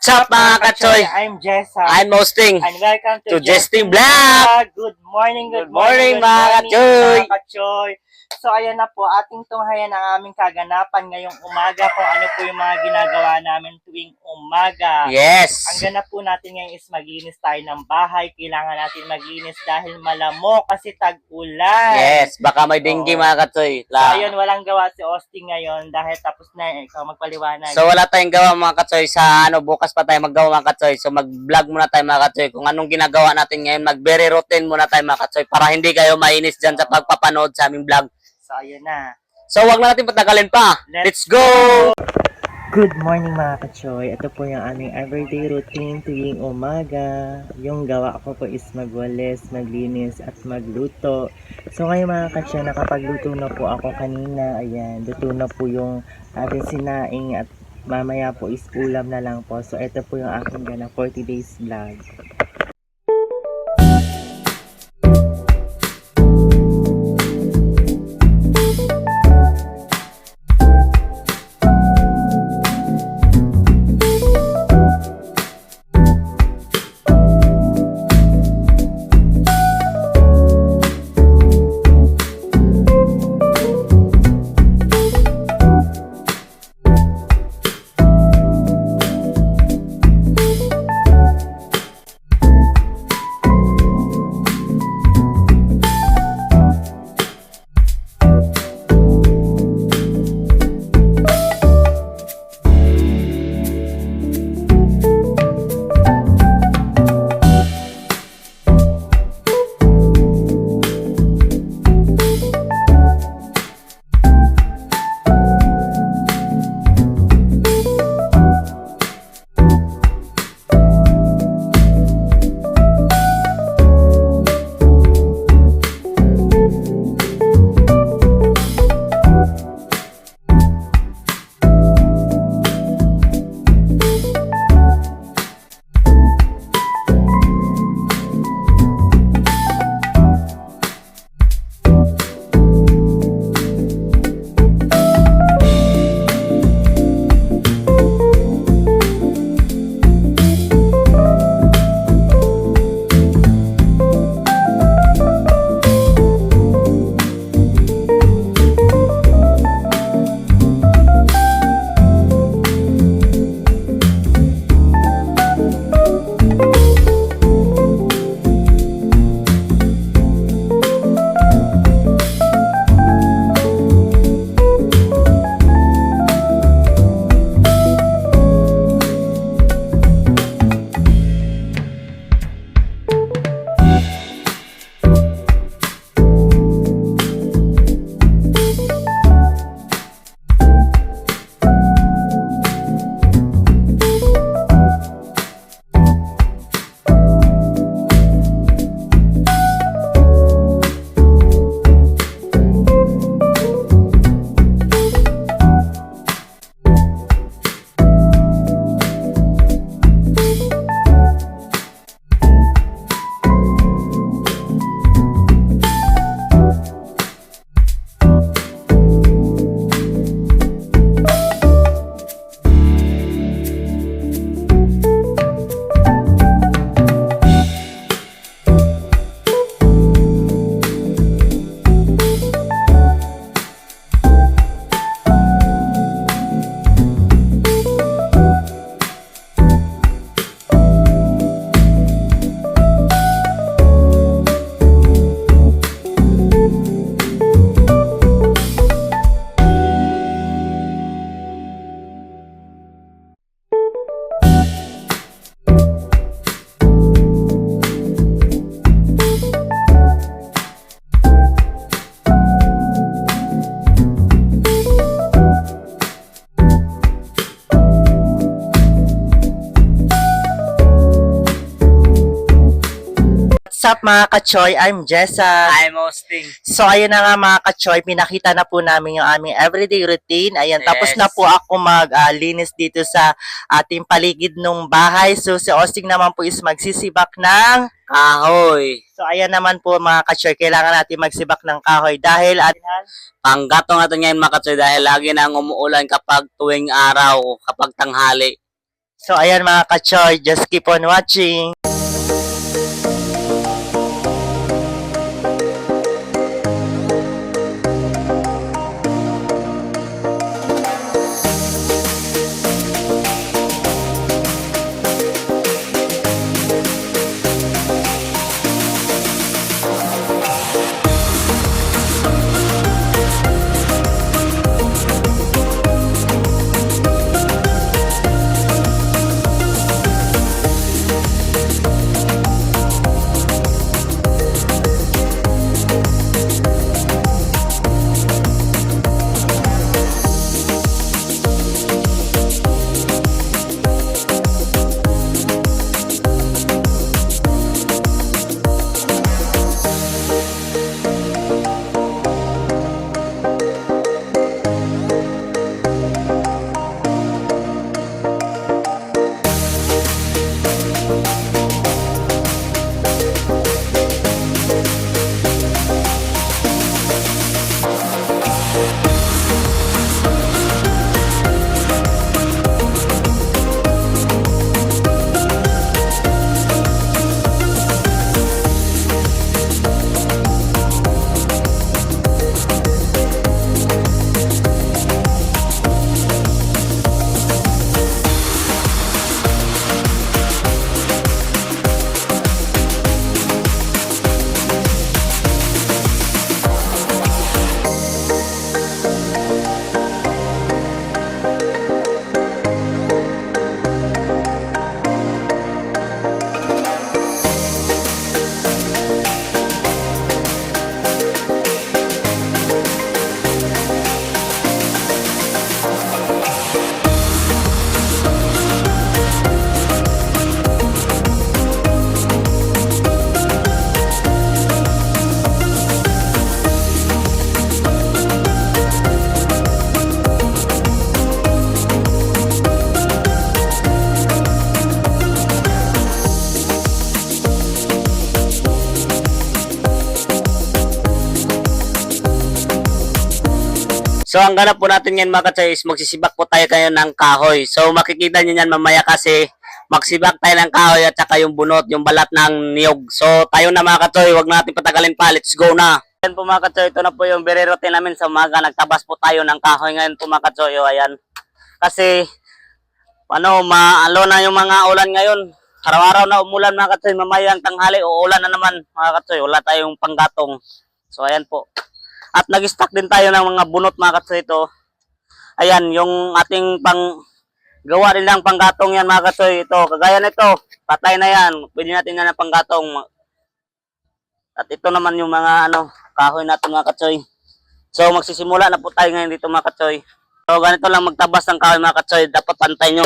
What's up mga kachoy? I'm Jessa. I'm hosting And welcome to to Jesting Vlog. Good morning, Good morning, mga kachoy. mga kachoy. So ayan na po, ating tunghayan ang aming kaganapan ngayong umaga kung ano po yung mga ginagawa namin tuwing umaga. Yes. Ang ganap po natin ngayon is maglinis tayo ng bahay. Kailangan natin maglinis dahil malamok kasi tag-ulan. Yes, baka may dengue mga kachoy. So ayun, walang gawa si Austin ngayon dahil tapos na ikaw magpaliwanag. So wala tayong gawa mga kachoy sa bukas pa tayo maggawa mga kachoy. So mag-vlog muna tayo mga kachoy kung anong ginagawa natin ngayon. Mag-very routine muna tayo mga kachoy para hindi kayo mainis dyan sa pagpapanood sa aming vlog. So ayun na. So wag na natin patagalin pa. Let's go! Good morning mga kachoy. Ito po yung aming everyday routine tuwing umaga. Yung gawa ko po is magwalis, maglinis at magluto. So ngayon mga kachoy, nakapagluto na po ako kanina. Ayan, luto na po yung ating sinaing at mamaya po is ulam na lang po. So ito po yung aking ganang 40 days vlog. What's up mga kachoy? I'm Jessa. I'm hosting. So ayun na nga mga kachoy, pinakita na po namin yung aming everyday routine. Ayan, Yes. tapos na po ako maglinis dito sa ating paligid ng bahay. So si Austin naman po is magsisibak ng Kahoy. So ayan naman po mga kachoy, kailangan natin magsibak ng kahoy dahil Panggatong natin ngayon mga kachoy dahil lagi nang umuulan kapag tuwing araw, kapag tanghali. So, ayan mga ka-choy, just keep on watching. So, ang ganap po natin ngayon mga ka-choy is magsisibak po tayo kayo ng kahoy. So, makikita nyo yan mamaya kasi magsibak tayo ng kahoy at saka yung bunot, yung balat ng niyog. So, tayo na mga ka-choy, wag natin patagalin pa. Let's go na! Ayan po mga ka-choy, ito na po yung very routine namin sa umaga. Nagtabas po tayo ng kahoy ngayon po mga ka-choy. O, ayan. Kasi, maalo na yung mga ulan ngayon. Araw-araw na umulan mga ka-choy. Mamaya ang tanghali, uulan na naman mga ka-choy. Wala tayong panggatong. So, ayan po. At nag-stock din tayo ng mga bunot mga katsoy ito. Ayan, yung ating gawa rin ng panggatong yan mga katsoy. Ito, kagaya nito, patay na yan. Pwede natin yan ng panggatong. At ito naman yung mga kahoy natin mga katsoy. So magsisimula na po tayo ngayon dito mga katsoy. So ganito lang magtabas ng kahoy mga katsoy. Dapat pantay nyo.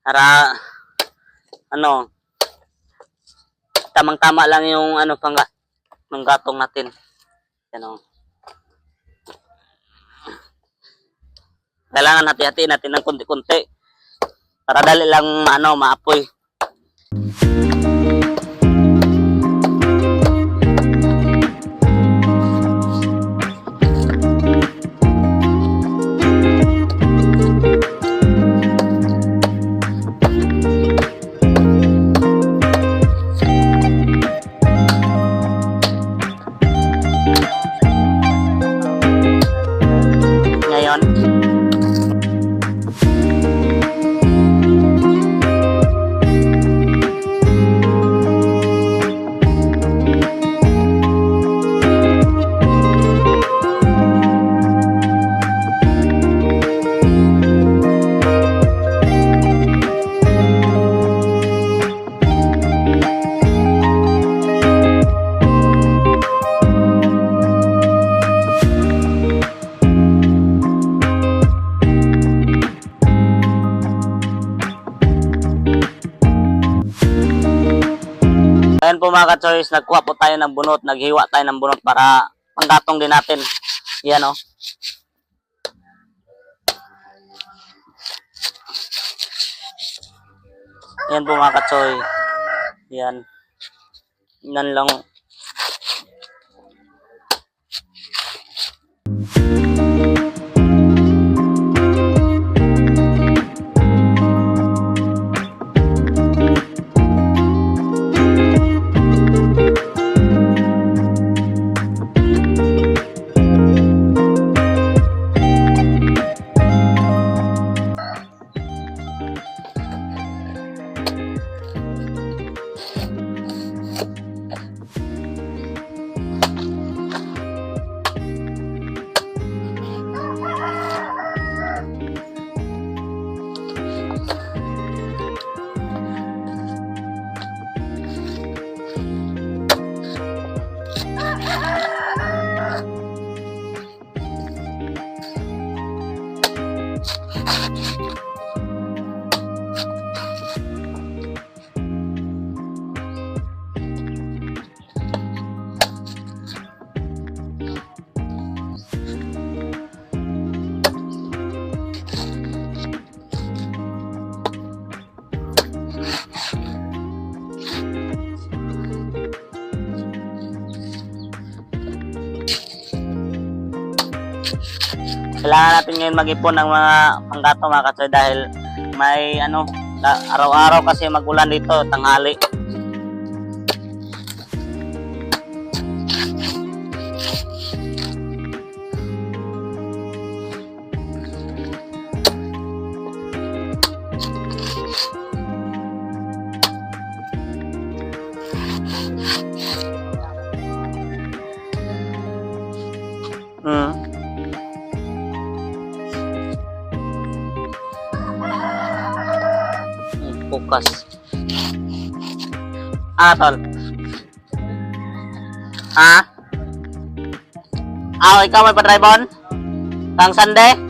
Para, tamang-tama lang yung panggatong natin. Yan o. Kailangan hati-hatiin natin ng konti-konti para dali lang maapoy. Ngayon, ayan po mga ka-choice, nagkuha po tayo ng bunot, naghiwa tayo ng bunot para panggatong din natin. Yan o. Yan po mga ka-choy. Yan. Yan lang. Kailangan natin ngayon mag-ipon ng mga panggato mga katsoy dahil may araw-araw kasi magulan dito, tanghali. Bukas. Tol. Ikaw may pa-drive on? Kang Sunday?